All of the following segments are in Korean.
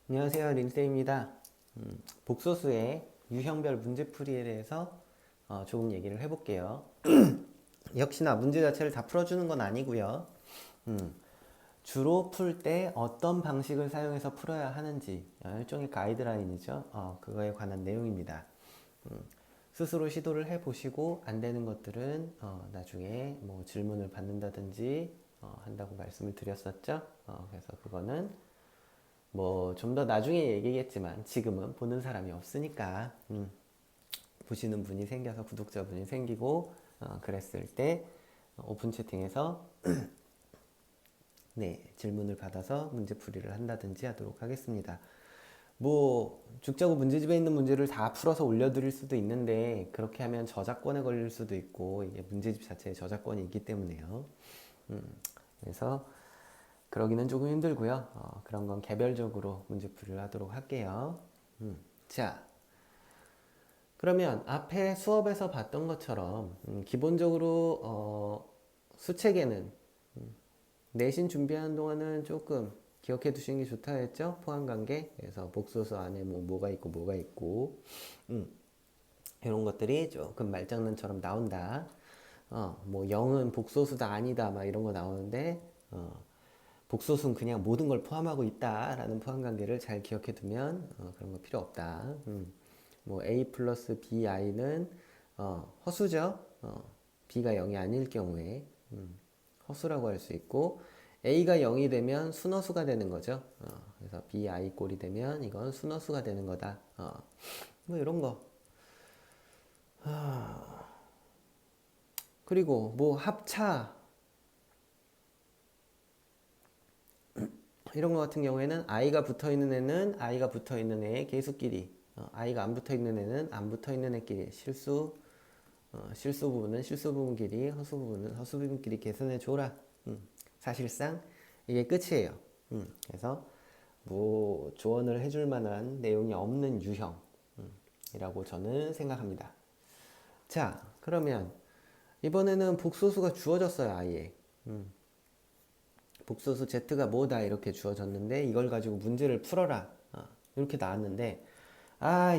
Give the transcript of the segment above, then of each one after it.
안녕하세요, 린쌤입니다. 복소수의 유형별 문제풀이에 대해서 조금 얘기를 해볼게요. 역시나 문제 자체를 다 풀어주는 건 아니고요. 주로 풀 때 어떤 방식을 사용해서 풀어야 하는지 일종의 가이드라인이죠. 그거에 관한 내용입니다. 스스로 시도를 해보시고 안 되는 것들은 나중에 뭐 질문을 받는다든지 한다고 말씀을 드렸었죠. 그래서 그거는 뭐 좀 더 나중에 얘기겠지만 지금은 보는 사람이 없으니까 보시는 분이 생겨서 구독자분이 생기고 그랬을 때 오픈 채팅에서 네, 질문을 받아서 문제풀이를 한다든지 하도록 하겠습니다. 뭐 죽자고 문제집에 있는 문제를 다 풀어서 올려드릴 수도 있는데 그렇게 하면 저작권에 걸릴 수도 있고 이게 문제집 자체에 저작권이 있기 때문에요. 그래서 그러기는 조금 힘들고요. 그런 건 개별적으로 문제풀이를 하도록 할게요. 자, 그러면 앞에 수업에서 봤던 것처럼 기본적으로 수체계는 내신 준비하는 동안은 조금 기억해 두시는 게 좋다 했죠? 포함관계. 그래서 복소수 안에 뭐가 있고 뭐가 있고 이런 것들이 조금 말장난처럼 나온다. 뭐 0은 복소수다 아니다 막 이런 거 나오는데 복소수는 그냥 모든 걸 포함하고 있다라는 포함관계를 잘 기억해 두면 그런 거 필요 없다. 뭐 a 플러스 bi는 허수죠. b가 0이 아닐 경우에 허수라고 할 수 있고 a가 0이 되면 순허수가 되는 거죠. 그래서 bi 꼴이 되면 이건 순허수가 되는 거다. 뭐 이런 거. 그리고 뭐 합차 이런 거 같은 경우에는 i가 붙어 있는 애는 i가 붙어 있는 애의 계수끼리, i가 안 붙어 있는 애는 안 붙어 있는 애끼리 실수 부분은 실수 부분끼리, 허수 부분은 허수 부분끼리 계산해 줘라. 사실상 이게 끝이에요. 그래서 뭐 조언을 해줄 만한 내용이 없는 유형이라고 저는 생각합니다. 자, 그러면 이번에는 복소수가 주어졌어요, 아예. 복소수 z가 뭐다 이렇게 주어졌는데 이걸 가지고 문제를 풀어라 이렇게 나왔는데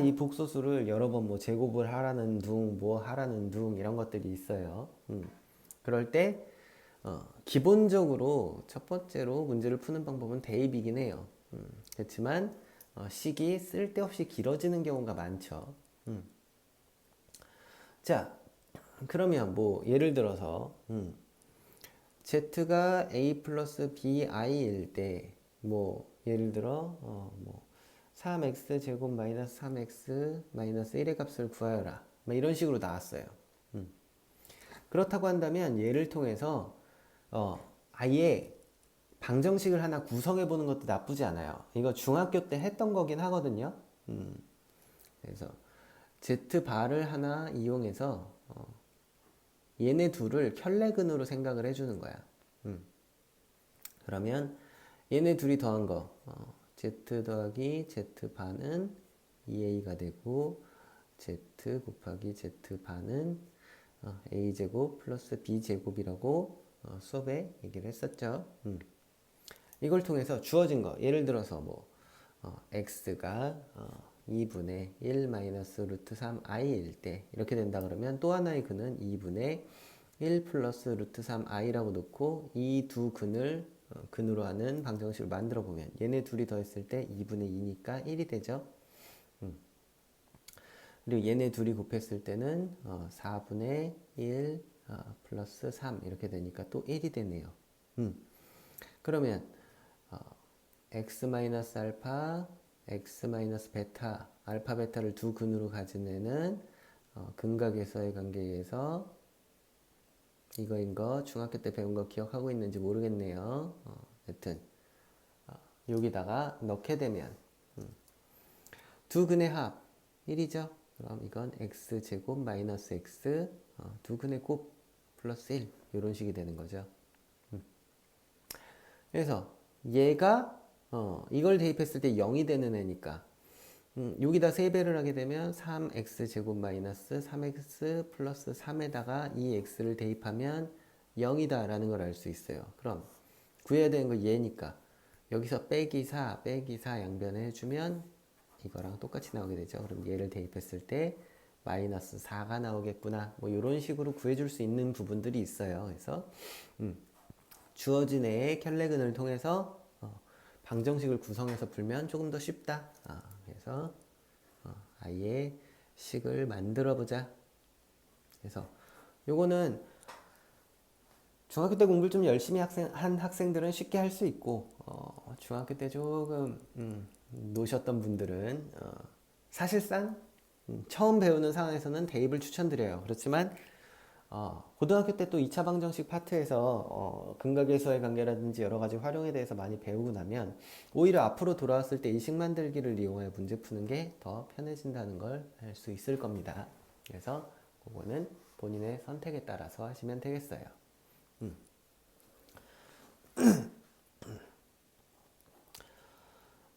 이 복소수를 여러 번 뭐 제곱을 하라는 둥, 뭐 하라는 둥 이런 것들이 있어요. 그럴 때 기본적으로 첫 번째로 문제를 푸는 방법은 대입이긴 해요. 그렇지만 식이 쓸데없이 길어지는 경우가 많죠. 자, 그러면 뭐 예를 들어서 z가 a 플러스 bi일 때 뭐 예를 들어 뭐 3x 제곱 마이너스 3x 마이너스 1의 값을 구하여라 뭐 이런 식으로 나왔어요. 그렇다고 한다면 얘를 통해서 아예 방정식을 하나 구성해 보는 것도 나쁘지 않아요. 이거 중학교 때 했던 거긴 하거든요. 그래서 z바를 하나 이용해서 얘네 둘을 켤레근으로 생각을 해주는 거야. 그러면 얘네 둘이 더한 거 z 더하기 z바는 2a가 되고 z 곱하기 z바는 a제곱 플러스 b제곱이라고 수업에 얘기를 했었죠. 이걸 통해서 주어진 거 예를 들어서 뭐 x가 2분의 1 마이너스 루트 3i일 때 이렇게 된다 그러면 또 하나의 근은 2분의 1 플러스 루트 3i라고 놓고 이 두 근을 근으로 하는 방정식을 만들어 보면 얘네 둘이 더했을 때 2분의 2니까 1이 되죠. 그리고 얘네 둘이 곱했을 때는 4분의 1 플러스 3 이렇게 되니까 또 1이 되네요. 그러면 x 마이너스 알파, x 마이너스 베타, 알파 베타를 두 근으로 가진 애는 근각에서의 관계에 의해서 이거인 거 중학교 때 배운 거 기억하고 있는지 모르겠네요. 여튼 여기다가 넣게 되면 두 근의 합 1이죠. 그럼 이건 x제곱 마이너스 x 두 근의 곱 플러스 1 이런 식이 되는 거죠. 그래서 얘가 이걸 대입했을 때 0이 되는 애니까 여기다 3배를 하게 되면 3x제곱 마이너스 3x 플러스 3에다가 이 x를 대입하면 0이다 라는 걸 알 수 있어요. 그럼 구해야 되는 거 얘니까 여기서 빼기 4 양변을 해주면 이거랑 똑같이 나오게 되죠. 그럼 얘를 대입했을 때 마이너스 4가 나오겠구나. 뭐 이런 식으로 구해줄 수 있는 부분들이 있어요. 그래서 주어진 애의 켈레근을 통해서 방정식을 구성해서 풀면 조금 더 쉽다. 그래서 아예 식을 만들어 보자. 그래서 요거는 중학교 때 공부를 좀 열심히 한 학생들은 쉽게 할 수 있고 중학교 때 조금 노셨던 분들은 사실상 처음 배우는 상황에서는 대입을 추천드려요. 그렇지만 고등학교 때 또 2차 방정식 파트에서 근각에서의 관계라든지 여러 가지 활용에 대해서 많이 배우고 나면 오히려 앞으로 돌아왔을 때 이 식 만들기를 이용하여 문제 푸는 게 더 편해진다는 걸 알 수 있을 겁니다. 그래서 그거는 본인의 선택에 따라서 하시면 되겠어요.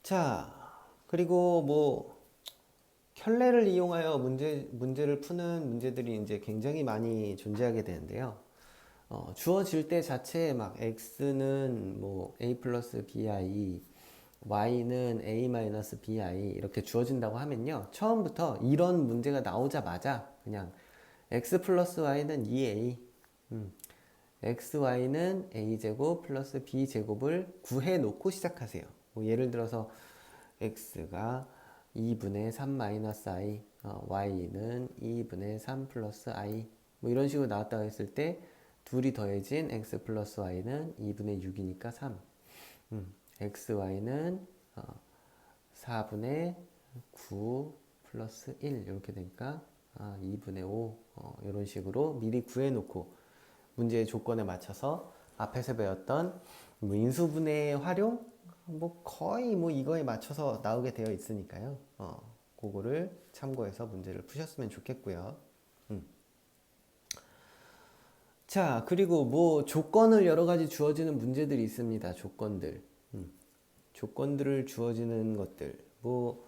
자, 그리고 뭐 켤레를 이용하여 문제를 푸는 문제들이 이제 굉장히 많이 존재하게 되는데요. 주어질 때 자체에 막 x는 뭐 a 플러스 bi, y는 a 마이너스 bi 이렇게 주어진다고 하면요. 처음부터 이런 문제가 나오자마자 그냥 x 플러스 y는 2a, xy는 a제곱 플러스 b제곱을 구해놓고 시작하세요. 뭐 예를 들어서 x가 2분의 3 마이너스 i, y는 2분의 3 플러스 i 뭐 이런 식으로 나왔다고 했을 때 둘이 더해진 x 플러스 y는 2분의 6이니까 3, xy는 4분의 9 플러스 1 이렇게 되니까 2분의 5 이런 식으로 미리 구해놓고 문제의 조건에 맞춰서 앞에서 배웠던 뭐 인수분해의 활용 뭐 거의 뭐 이거에 맞춰서 나오게 되어 있으니까요. 그거를 참고해서 문제를 푸셨으면 좋겠고요. 자, 그리고 뭐 조건을 여러 가지 주어지는 문제들이 있습니다. 조건들. 조건들을 주어지는 것들. 뭐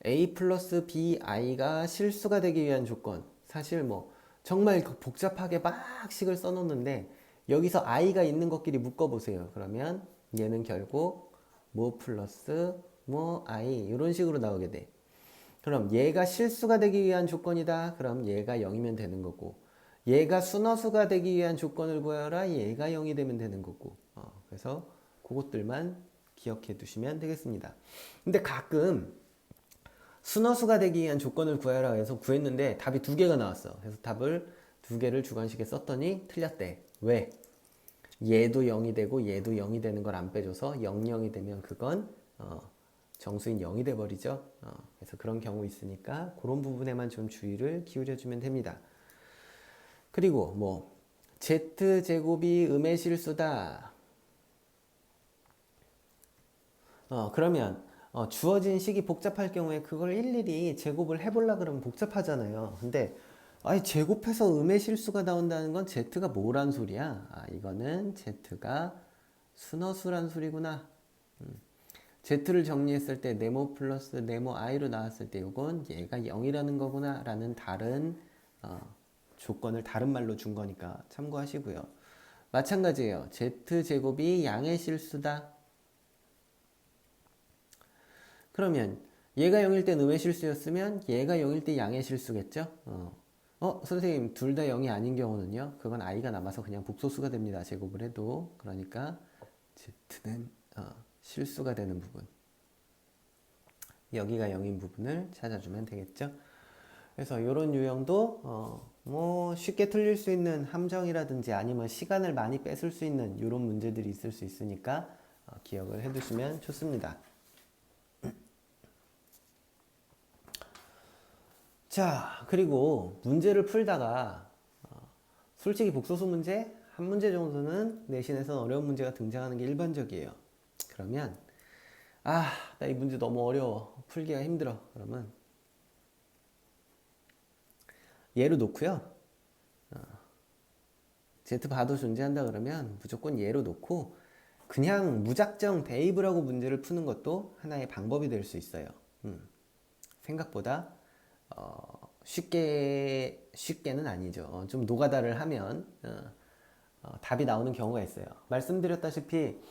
a 플러스 bi가 실수가 되기 위한 조건. 사실 뭐 정말 복잡하게 막 식을 써놓는데 여기서 i가 있는 것끼리 묶어보세요. 그러면 얘는 결국 뭐 플러스 뭐 i 이런 식으로 나오게 돼. 그럼 얘가 실수가 되기 위한 조건이다. 그럼 얘가 0이면 되는 거고 얘가 순허수가 되기 위한 조건을 구하라. 얘가 0이 되면 되는 거고 그래서 그것들만 기억해 두시면 되겠습니다. 근데 가끔 순허수가 되기 위한 조건을 구하라 해서 구했는데 답이 두 개가 나왔어. 그래서 답을 두 개를 주관식에 썼더니 틀렸대. 왜? 얘도 0이 되고 얘도 0이 되는 걸 안 빼줘서 0, 0이 되면 그건 정수인 0이 돼버리죠. 그래서 그런 경우 있으니까 그런 부분에만 좀 주의를 기울여주면 됩니다. 그리고 뭐 z제곱이 음의 실수다. 그러면 주어진 식이 복잡할 경우에 그걸 일일이 제곱을 해보려 그러면 복잡하잖아요. 근데 아니 제곱해서 음의 실수가 나온다는 건 z가 뭐란 소리야? 이거는 z가 순허수란 소리구나. z를 정리했을 때 네모 플러스 네모 i로 나왔을 때 이건 얘가 0이라는 거구나 라는 다른 조건을 다른 말로 준 거니까 참고하시고요. 마찬가지예요. z제곱이 양의 실수다. 그러면 얘가 0일 때 음의 실수였으면 얘가 0일 때 양의 실수겠죠? 선생님 둘 다 0이 아닌 경우는요. 그건 i가 남아서 그냥 복소수가 됩니다. 제곱을 해도. 그러니까 z는 실수가 되는 부분. 여기가 0인 부분을 찾아주면 되겠죠. 그래서 이런 유형도 뭐 쉽게 틀릴 수 있는 함정이라든지 아니면 시간을 많이 뺏을 수 있는 이런 문제들이 있을 수 있으니까 기억을 해두시면 좋습니다. 자, 그리고 문제를 풀다가 솔직히 복소수 문제 한 문제 정도는 내신에서 어려운 문제가 등장하는 게 일반적이에요. 그러면 나 이 문제 너무 어려워. 풀기가 힘들어. 그러면 얘로 놓고요. Z바도 존재한다 그러면 무조건 얘로 놓고 그냥 무작정 대입을 하고 문제를 푸는 것도 하나의 방법이 될 수 있어요. 생각보다 쉽게는 아니죠. 좀 노가다를 하면 답이 나오는 경우가 있어요. 말씀드렸다시피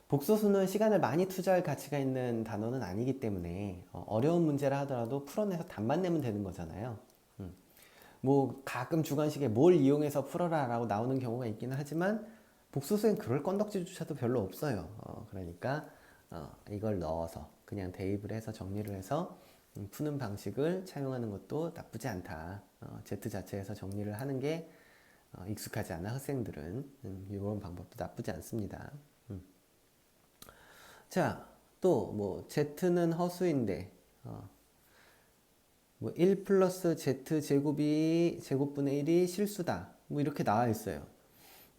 복소수는 시간을 많이 투자할 가치가 있는 단어는 아니기 때문에 어려운 문제라 하더라도 풀어내서 답만 내면 되는 거잖아요. 뭐 가끔 주관식에 뭘 이용해서 풀어라 라고 나오는 경우가 있기는 하지만 복소수엔 그럴 건덕지조차도 별로 없어요. 그러니까 이걸 넣어서 그냥 대입을 해서 정리를 해서 푸는 방식을 차용하는 것도 나쁘지 않다. Z 자체에서 정리를 하는 게 익숙하지 않은 학생들은 이런 방법도 나쁘지 않습니다. 자, 또 뭐 Z는 허수인데 뭐 1 플러스 Z 제곱이 제곱분의 1이 실수다. 뭐 이렇게 나와 있어요.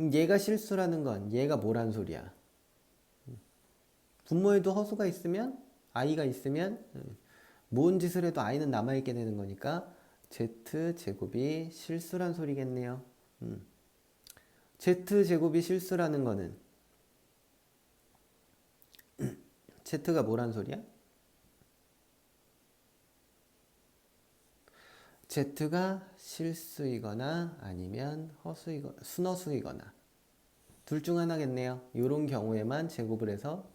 얘가 실수라는 건 얘가 뭐란 소리야? 분모에도 허수가 있으면 i가 있으면 뭔 짓을 해도 i는 남아있게 되는 거니까 Z 제곱이 실수란 소리겠네요. Z 제곱이 실수라는 거는 Z가 뭐란 소리야? Z가 실수이거나 아니면 허수이거나 순허수이거나 둘 중 하나겠네요. 이런 경우에만 제곱을 해서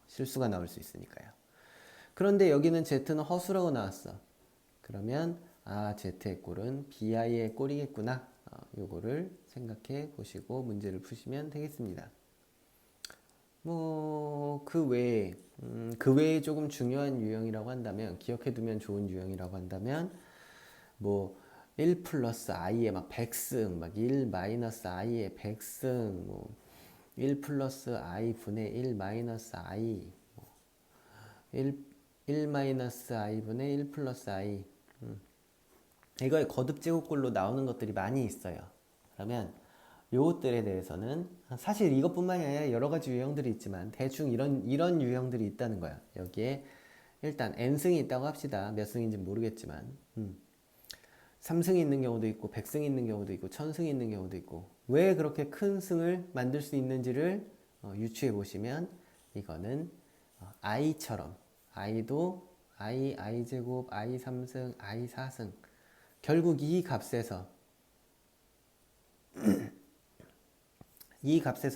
실수가 나올 수 있으니까요. 그런데 여기는 Z는 허수라고 나왔어. 그러면 Z의 꼴은 BI의 꼴이겠구나. 요거를 생각해 보시고 문제를 푸시면 되겠습니다. 뭐 그 외에 조금 중요한 유형이라고 한다면 기억해 두면 좋은 유형이라고 한다면 뭐 1 플러스 i의 막 100승, 막 1 마이너스 i의 100승, 뭐 1 플러스 i 분의 1 마이너스 i, 1 마이너스 i 분의 1 플러스 i. 이거의 거듭 제곱꼴로 나오는 것들이 많이 있어요. 그러면 요것들에 대해서는 사실 이것뿐만이 아니라 여러 가지 유형들이 있지만 대충 이런 유형들이 있다는 거야. 여기에 일단 n승이 있다고 합시다. 몇 승인지 모르겠지만 3승이 있는 경우도 있고 100승이 있는 경우도 있고 1000승이 있는 경우도 있고 왜 그렇게 큰 승을 만들 수 있는지를 유추해 보시면 이거는 i처럼 i도 i제곱, i3승, i4승 결국 이 값에서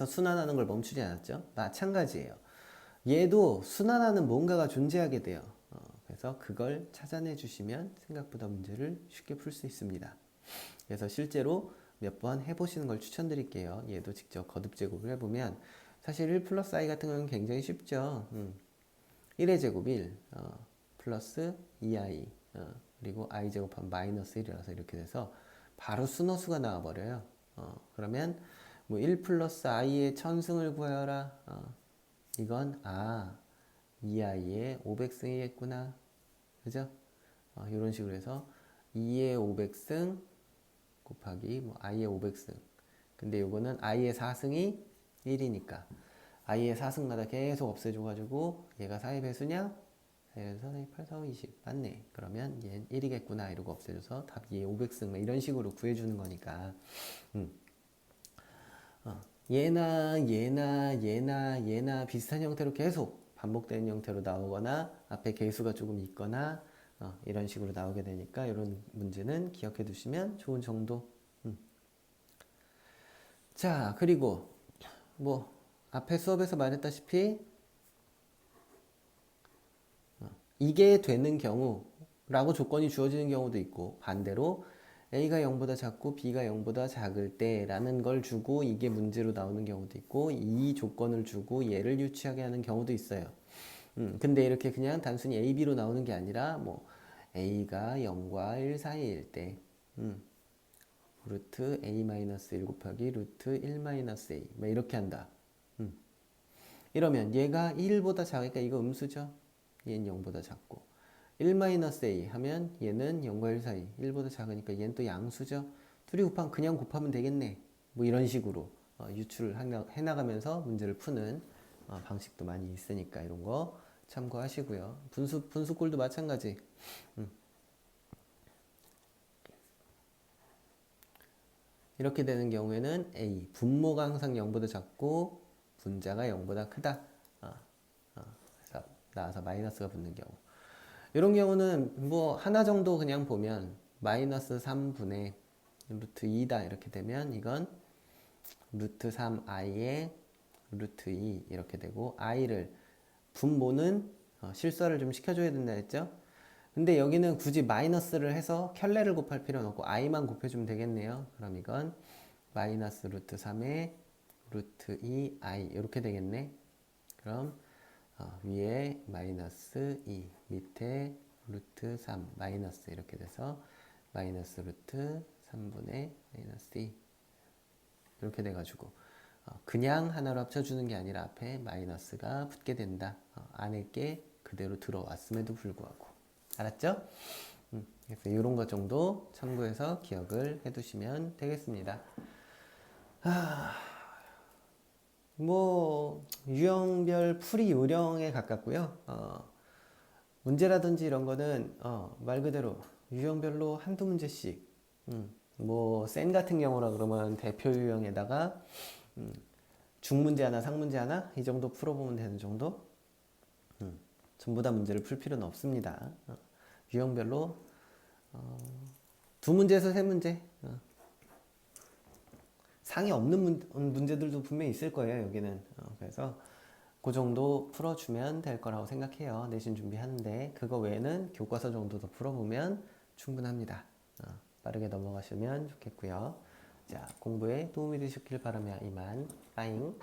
순환하는 걸 멈추지 않았죠? 마찬가지예요. 얘도 순환하는 뭔가가 존재하게 돼요. 그래서 그걸 찾아내 주시면 생각보다 문제를 쉽게 풀 수 있습니다. 그래서 실제로 몇 번 해보시는 걸 추천드릴게요. 얘도 직접 거듭 제곱을 해보면 사실 1 플러스 i 같은 경우는 굉장히 쉽죠. 1의 제곱 1 플러스 2i 그리고 i 제곱하면 마이너스 1이라서 이렇게 돼서 바로 순허수가 나와버려요. 그러면 뭐 1 플러스 i의 천승을 구하여라. 이건 2i의 500승이겠구나. 그죠? 이런 식으로 해서 2의 500승 곱하기 뭐 i의 500승. 근데 요거는 i의 4승이 1이니까 i의 4승마다 계속 없애줘가지고 얘가 4의 배수냐? 4에서 8, 4, 5, 20 맞네. 그러면 얘는 1이겠구나 이러고 없애줘서 답 2의 500승 이런 식으로 구해주는 거니까 얘나 비슷한 형태로 계속 반복되는 형태로 나오거나 앞에 개수가 조금 있거나 이런 식으로 나오게 되니까 이런 문제는 기억해 두시면 좋은 정도. 자, 그리고 뭐 앞에 수업에서 말했다시피 이게 되는 경우라고 조건이 주어지는 경우도 있고 반대로 A가 0보다 작고 B가 0보다 작을 때라는 걸 주고 이게 문제로 나오는 경우도 있고 이 조건을 주고 얘를 유추하게 하는 경우도 있어요. 근데 이렇게 그냥 단순히 A, B로 나오는 게 아니라 뭐 A가 0과 1 사이일 때 루트 A-1 곱하기 루트 1-A 뭐 이렇게 한다. 이러면 얘가 1보다 작으니까 이거 음수죠. 얘는 0보다 작고 1-A 하면 얘는 0과 1 사이 1보다 작으니까 얘는 또 양수죠. 둘이 곱하면 그냥 곱하면 되겠네. 뭐 이런 식으로 유출을 해나가면서 문제를 푸는 방식도 많이 있으니까 이런 거 참고하시고요. 분수꼴도 마찬가지. 이렇게 되는 경우에는 A 분모가 항상 0보다 작고 분자가 0보다 크다. 그래서 나와서 마이너스가 붙는 경우. 이런 경우는 뭐 하나 정도 그냥 보면 마이너스 3분의 루트 2다 이렇게 되면 이건 루트 3i의 루트 2 이렇게 되고 i를 분모는 실수를 좀 시켜줘야 된다 했죠. 근데 여기는 굳이 마이너스를 해서 켤레를 곱할 필요는 없고 i만 곱해주면 되겠네요. 그럼 이건 마이너스 루트 3에 루트 2 i 이렇게 되겠네. 그럼 위에 마이너스 2 밑에 루트 3 마이너스 이렇게 돼서 마이너스 루트 3분의 마이너스 2 이렇게 돼가지고 그냥 하나로 합쳐주는 게 아니라 앞에 마이너스가 붙게 된다. 안에 게 그대로 들어왔음에도 불구하고. 알았죠? 그래서 이런 것 정도 참고해서 기억을 해두시면 되겠습니다. 뭐 유형별 풀이 요령에 가깝고요. 문제라든지 이런 거는 말 그대로 유형별로 한두 문제씩 뭐 같은 경우라 그러면 대표 유형에다가 중문제 하나 상문제 하나 이 정도 풀어보면 되는 정도. 전부 다 문제를 풀 필요는 없습니다. 유형별로 두 문제에서 세 문제 상이 없는 문제들도 분명히 있을 거예요. 여기는 그래서 그 정도 풀어주면 될 거라고 생각해요. 내신 준비하는데 그거 외에는 교과서 정도 더 풀어보면 충분합니다. 빠르게 넘어가시면 좋겠고요. 자, 공부에 도움이 되셨길 바라며 이만 빠잉.